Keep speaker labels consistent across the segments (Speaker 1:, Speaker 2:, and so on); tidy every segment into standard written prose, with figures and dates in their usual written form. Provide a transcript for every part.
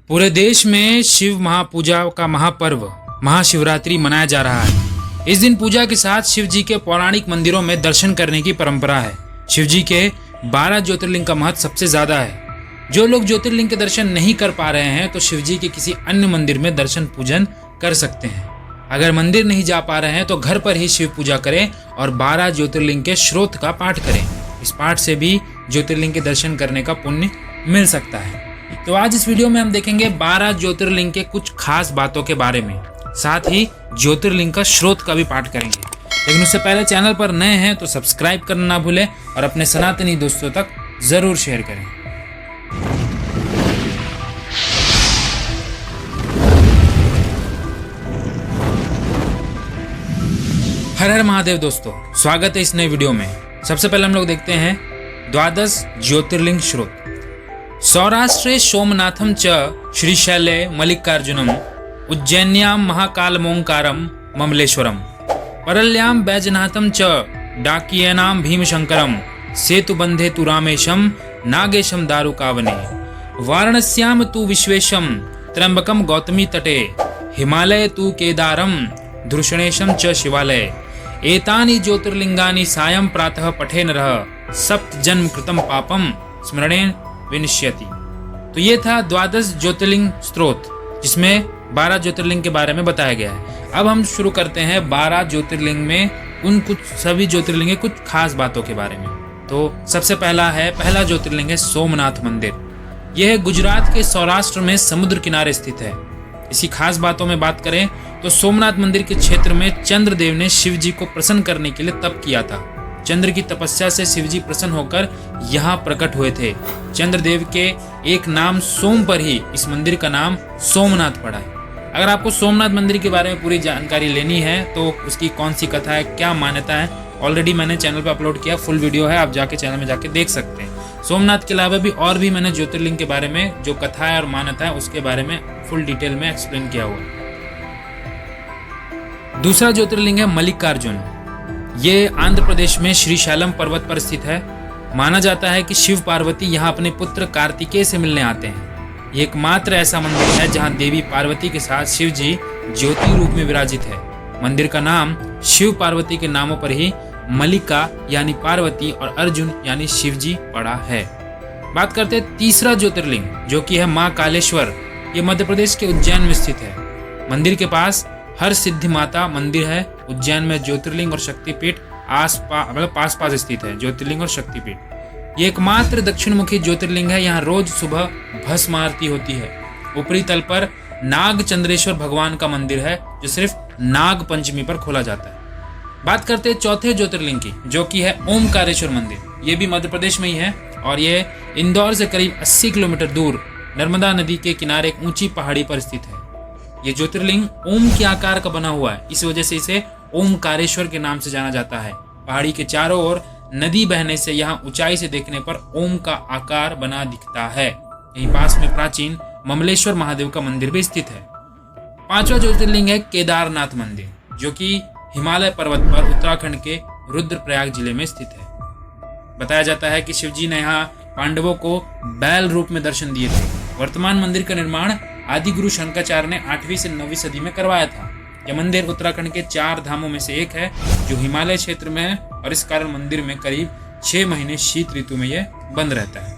Speaker 1: पूरे देश में शिव महापूजा का महापर्व महाशिवरात्रि मनाया जा रहा है। इस दिन पूजा के साथ शिव जी के पौराणिक मंदिरों में दर्शन करने की परंपरा है। शिव जी के 12 ज्योतिर्लिंग का महत्व सबसे ज्यादा है। जो लोग ज्योतिर्लिंग के दर्शन नहीं कर पा रहे हैं तो शिव जी के किसी अन्य मंदिर में दर्शन पूजन कर सकते हैं। अगर मंदिर नहीं जा पा रहे हैं तो घर पर ही शिव पूजा करें और 12 ज्योतिर्लिंग के श्रोत का पाठ करें। इस पाठ से भी ज्योतिर्लिंग के दर्शन करने का पुण्य मिल सकता है। तो आज इस वीडियो में हम देखेंगे 12 ज्योतिर्लिंग के कुछ खास बातों के बारे में, साथ ही ज्योतिर्लिंग का श्रोत का भी पाठ करेंगे। लेकिन उससे पहले चैनल पर नए हैं तो सब्सक्राइब करना ना भूलें और अपने सनातनी दोस्तों तक जरूर शेयर करें। हर हर महादेव दोस्तों, स्वागत है इस नए वीडियो में। सबसे पहले हम लोग देखते हैं 12 ज्योतिर्लिंग श्रोत। सौराष्ट्रे सोमनाथम च श्रीशैले मल्लिकार्जुनम उज्जैन्यां महाकालमोंकारम ममलेश्वरम परल्यां बैजनाथम च डाकियेनां भीमशंकरम सेतुबंधे तु रामेशम नागेशम दारुकावने वाराणस्यां तु विश्वेशम त्र्यंबकम गौतमी तटे हिमालये तु केदारम धृषणेशम च शिवालय एतानि ज्योतिर्लिंगानि सायं प्रातः पठे नरः सप्त जन्म कृतम पापम स्मरणेन विनश्यति। तो ये था 12 ज्योतिर्लिंग स्त्रोत, जिसमें 12 ज्योतिर्लिंग के बारे में बताया गया है। अब हम शुरू करते हैं 12 ज्योतिर्लिंग में उन सभी ज्योतिर्लिंग के कुछ खास बातों के बारे में। तो सबसे पहला ज्योतिर्लिंग है सोमनाथ मंदिर। यह है गुजरात के सौराष्ट्र में समुद्र किनारे स्थित है। इसकी खास बातों में बात करें तो सोमनाथ मंदिर के क्षेत्र में चंद्रदेव ने शिव जी को प्रसन्न करने के लिए तप किया था। चंद्र की तपस्या से शिव जी प्रसन्न होकर यहाँ प्रकट हुए थे। चंद्रदेव के एक नाम सोम पर ही इस मंदिर का नाम सोमनाथ पड़ा है। अगर आपको सोमनाथ मंदिर के बारे में पूरी जानकारी लेनी है तो उसकी कौन सी कथा है, क्या मान्यता है, ऑलरेडी मैंने चैनल पर अपलोड किया, फुल वीडियो है, आप जाके चैनल में जाके देख सकते हैं। सोमनाथ के अलावा भी और भी मैंने ज्योतिर्लिंग के बारे में जो कथा है और मान्यता है उसके बारे में फुल डिटेल में एक्सप्लेन किया हुआ है। दूसरा ज्योतिर्लिंग है मल्लिकार्जुन। ये आंध्र प्रदेश में श्रीशैलम पर्वत पर स्थित है। माना जाता है कि शिव पार्वती यहाँ अपने पुत्र कार्तिकेय से मिलने आते हैं। ये एकमात्र ऐसा मंदिर है जहाँ देवी पार्वती के साथ शिव जी ज्योति रूप में विराजित है। मंदिर का नाम शिव पार्वती के नामों पर ही मल्लिका यानी पार्वती और अर्जुन यानी शिव जी पड़ा है। बात करते हैं तीसरा ज्योतिर्लिंग, जो कि है माँ कालेश्वर। ये मध्य प्रदेश के उज्जैन में स्थित है। मंदिर के पास हर सिद्धि माता मंदिर है। उज्जैन में ज्योतिर्लिंग और शक्तिपीठ पास स्थित है। ज्योतिर्लिंग और शक्तिपीठ ये एकमात्र दक्षिण मुखी ज्योतिर्लिंग है। यहाँ रोज सुबह भस्म आरती होती है। ऊपरी तल पर नाग चंद्रेश्वर भगवान का मंदिर है जो सिर्फ नाग पंचमी पर खोला जाता है। बात करते हैं चौथे ज्योतिर्लिंग की, जो कि है ओमकारेश्वर मंदिर। ये भी मध्य प्रदेश में ही है और ये इंदौर से करीब 80 किलोमीटर दूर नर्मदा नदी के किनारे एक ऊंची पहाड़ी पर स्थित है। ये ज्योतिर्लिंग ओम के आकार का बना हुआ है, इस वजह से इसे ओमकारेश्वर के नाम से जाना जाता है। पहाड़ी के चारों ओर नदी बहने से यहाँ ऊंचाई से देखने पर ओम का आकार बना दिखता है। यहीं पास में प्राचीन ममलेश्वर महादेव का मंदिर भी स्थित है। पांचवा ज्योतिर्लिंग है केदारनाथ मंदिर, जो कि हिमालय पर्वत पर उत्तराखंड के रुद्रप्रयाग जिले में स्थित है। बताया जाता है कि शिवजी ने यहाँ पांडवों को बैल रूप में दर्शन दिए थे। वर्तमान मंदिर का निर्माण आदि गुरु शंकराचार्य ने 8वीं से 9वीं सदी में करवाया था। यह मंदिर उत्तराखंड के 4 धामों में से एक है जो हिमालय क्षेत्र में है और इस कारण मंदिर में करीब 6 महीने शीत ऋतु में यह बंद रहता है।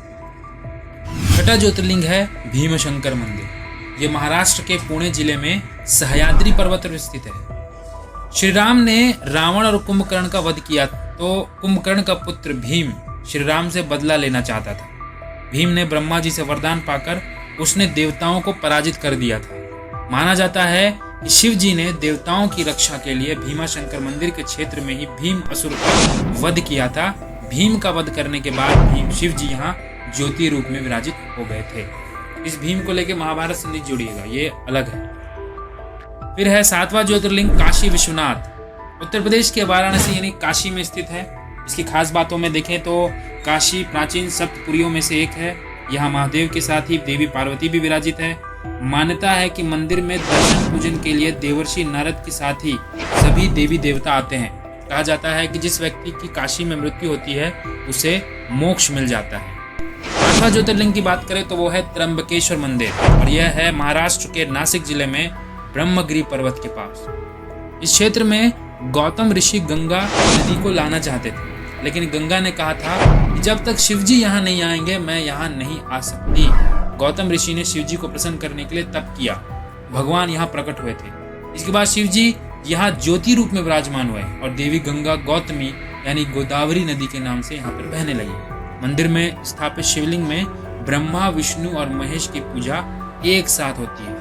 Speaker 1: छठा ज्योतिर्लिंग है भीमशंकर मंदिर। यह महाराष्ट्र के पुणे जिले में सह्याद्री पर्वत पर स्थित है। श्री राम ने रावण और कुंभकर्ण का वध किया तो कुंभकर्ण का पुत्र भीम श्री राम से बदला लेना चाहता था। भीम ने ब्रह्मा जी से वरदान पाकर उसने देवताओं को पराजित कर दिया था। माना जाता है कि शिव जी ने देवताओं की रक्षा के लिए भीमाशंकर मंदिर के क्षेत्र में ही भीम असुर का वध किया था। भीम का वध करने के बाद शिव जी यहाँ ज्योति रूप में विराजित हो गए थे। इस भीम को लेकर महाभारत से नहीं जुड़िएगा, ये अलग है। फिर है 7वां ज्योतिर्लिंग काशी विश्वनाथ। उत्तर प्रदेश के वाराणसी यानी काशी में स्थित है। इसकी खास बातों में देखें तो काशी प्राचीन सप्तपुरियों में से एक है। यहाँ महादेव के साथ ही देवी पार्वती भी विराजित है। मान्यता है कि मंदिर में दर्शन पूजन के लिए देवर्षि नारद के साथ ही सभी देवी देवता आते हैं। कहा जाता है कि जिस व्यक्ति की काशी में मृत्यु होती है उसे मोक्ष मिल जाता है। चौथा ज्योतिर्लिंग की बात करें तो वो है त्र्यंबकेश्वर मंदिर, और यह है महाराष्ट्र के नासिक जिले में ब्रह्मगिरी पर्वत के पास। इस क्षेत्र में गौतम ऋषि गंगा नदी को लाना चाहते थे, लेकिन गंगा ने कहा था कि जब तक शिवजी यहाँ नहीं आएंगे मैं यहाँ नहीं आ सकती। गौतम ऋषि ने शिवजी को प्रसन्न करने के लिए तप किया, भगवान यहाँ प्रकट हुए थे। इसके बाद शिवजी यहाँ ज्योति रूप में विराजमान हुए और देवी गंगा गौतमी यानी गोदावरी नदी के नाम से यहाँ पर बहने लगी। मंदिर में स्थापित शिवलिंग में ब्रह्मा, विष्णु और महेश की पूजा एक साथ होती है।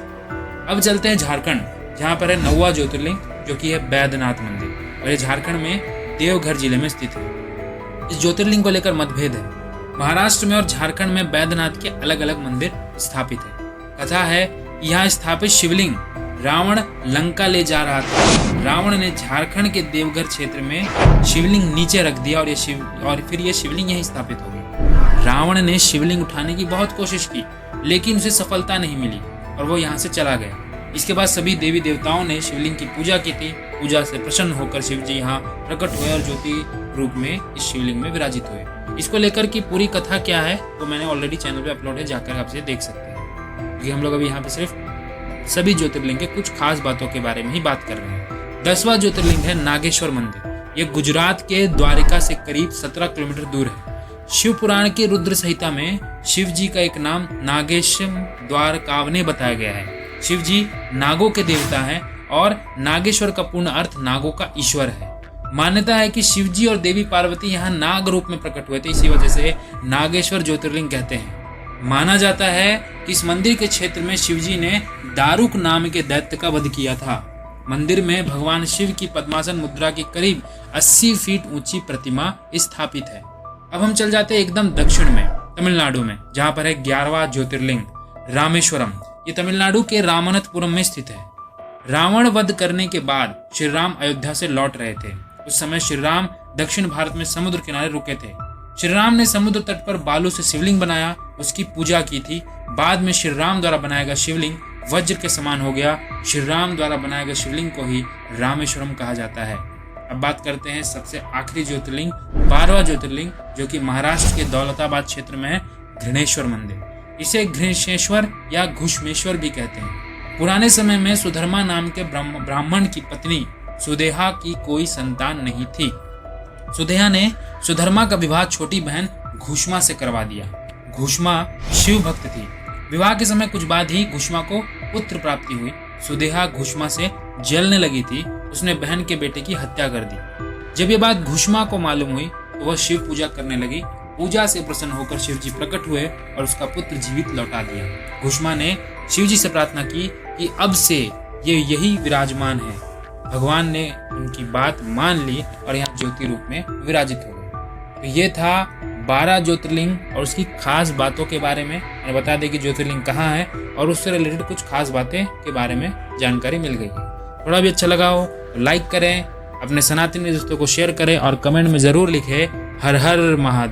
Speaker 1: अब चलते हैं झारखंड, जहाँ पर है 9वां ज्योतिर्लिंग जो कि है बैद्यनाथ मंदिर, और ये झारखंड में देवघर जिले में स्थित है। इस ज्योतिर्लिंग को लेकर मतभेद है। महाराष्ट्र में और झारखंड में बैद्यनाथ के अलग अलग मंदिर स्थापित है। कथा है कि यहाँ स्थापित शिवलिंग रावण लंका ले जा रहा था। रावण ने झारखंड के देवघर क्षेत्र में शिवलिंग नीचे रख दिया और फिर ये शिवलिंग यहीं स्थापित हो गई। रावण ने शिवलिंग उठाने की बहुत कोशिश की, लेकिन उसे सफलता नहीं मिली और वो यहाँ से चला गया। इसके बाद सभी देवी देवताओं ने शिवलिंग की पूजा की थी। पूजा से प्रसन्न होकर शिवजी यहाँ प्रकट हुए और ज्योति रूप में इस शिवलिंग में विराजित हुए। इसको लेकर की पूरी कथा क्या है वो मैंने ऑलरेडी चैनल पे अपलोड है, जाकर आप इसे देख सकते हैं। क्योंकि हम लोग अभी यहाँ पे सिर्फ सभी ज्योतिर्लिंग के कुछ खास बातों के बारे में ही बात कर रहे हैं। 10वां ज्योतिर्लिंग है नागेश्वर मंदिर। ये गुजरात के द्वारिका से करीब 17 किलोमीटर दूर है। शिव पुराण के रुद्र संहिता में शिव जी का एक नाम नागेशम द्वारकावने बताया गया है। शिव जी नागों के देवता हैं और नागेश्वर का पूर्ण अर्थ नागों का ईश्वर है। मान्यता है कि शिव जी और देवी पार्वती यहाँ नाग रूप में प्रकट हुए थे, इसी वजह से नागेश्वर ज्योतिर्लिंग कहते हैं। माना जाता है कि इस मंदिर के क्षेत्र में शिवजी ने दारुक नाम के दैत्य का वध किया था। मंदिर में भगवान शिव की पद्मासन मुद्रा की करीब 80 फीट ऊंची प्रतिमा स्थापित है। अब हम चल जाते हैं एकदम दक्षिण में, तमिलनाडु में, जहाँ पर है 11वां ज्योतिर्लिंग रामेश्वरम। ये तमिलनाडु के रामनाथपुरम में स्थित है। रावण वध करने के बाद श्री राम अयोध्या से लौट रहे थे। उस समय श्री राम दक्षिण भारत में समुद्र किनारे रुके थे। श्री राम ने समुद्र तट पर बालू से शिवलिंग बनाया, उसकी पूजा की थी। बाद में श्री राम द्वारा बनाया गया शिवलिंग वज्र के समान हो गया। श्री राम द्वारा बनाए गए शिवलिंग को ही रामेश्वरम कहा जाता है। अब बात करते हैं सबसे आखिरी ज्योतिर्लिंग, 12वां ज्योतिर्लिंग, जो कि महाराष्ट्र के दौलताबाद क्षेत्र में है, घृणेश्वर मंदिर। इसे घृणेश्वर या घुष्मेश्वर भी कहते हैं। पुराने समय में सुधर्मा नाम के ब्राह्मण की पत्नी सुदेहा की कोई संतान नहीं थी। सुदेहा ने सुधर्मा का विवाह छोटी बहन घुष्मा से करवा दिया। घुष्मा शिव भक्त थी। विवाह के समय कुछ बाद ही घुष्मा को पुत्र प्राप्ति हुई। सुदेहा घुष्मा से जलने लगी थी, उसने बहन के बेटे की हत्या कर दी। जब ये बात घुष्मा को मालूम हुई तो वह शिव पूजा करने लगी। पूजा से प्रसन्न होकर शिवजी प्रकट हुए और उसका पुत्र जीवित लौटा दिया। घुष्मा ने शिवजी से प्रार्थना की कि अब से ये यही विराजमान है। भगवान ने उनकी बात मान ली और यहाँ ज्योति रूप में विराजित हो गए। तो ये था 12 ज्योतिर्लिंग और उसकी खास बातों के बारे में। मैंने बता दें कि ज्योतिर्लिंग कहाँ है और उससे रिलेटेड कुछ खास बातें के बारे में जानकारी मिल गई। थोड़ा भी अच्छा लगा हो तो लाइक करें, अपने सनातनी दोस्तों को शेयर करें और कमेंट में जरूर लिखें हर हर महादेव।